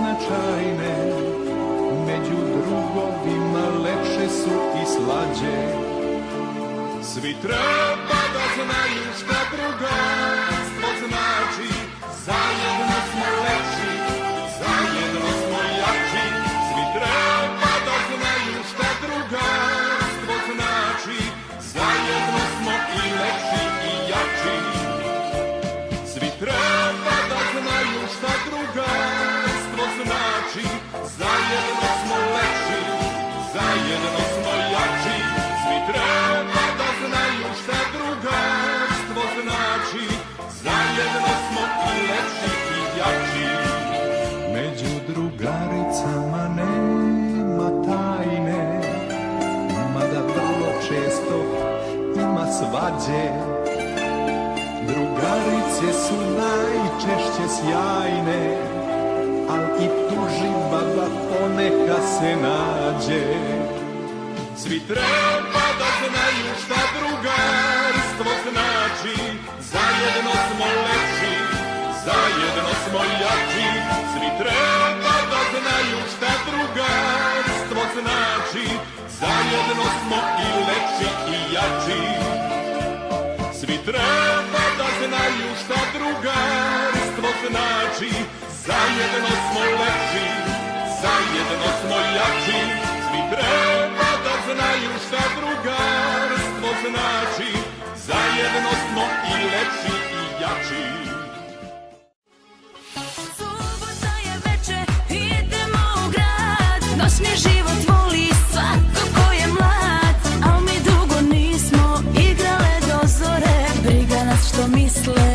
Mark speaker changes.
Speaker 1: beznačajne, među drugovima lepše su i slađe. Svi treba da znaju šta drugarstvo znači, zajedno smo lepši, zajedno smo jači. Svi treba da znaju šta drugarstvo znači, zajedno smo i lepši i jači. Svi treba da znaju šta drugarstvo znači, zajedno smo lepši, zajedno smo jači. Svi treba da znaju šta drugarstvo znači, zajedno smo i lepši i jači. Među drugaricama nema tajne, mada vrlo često ima svađe. Drugarice su najčešće sjajne, al i tuži baba poneka se nađe. Svi treba da znaju šta drugarstvo znači, zajedno smo lepši, zajedno smo jači. Svi treba da znaju šta drugarstvo znači, zajedno smo i lepši i jači. Svi treba da znaju šta drugarstvo znači, zajedno smo lepši, zajedno smo jači. Svi treba da znaju šta drugarstvo znači, zajedno smo i lepši i jači.
Speaker 2: Subota je večer, idemo u grad, noćni život voli svako ko je mlad, al mi dugo nismo igrale do zore, briga nas što misle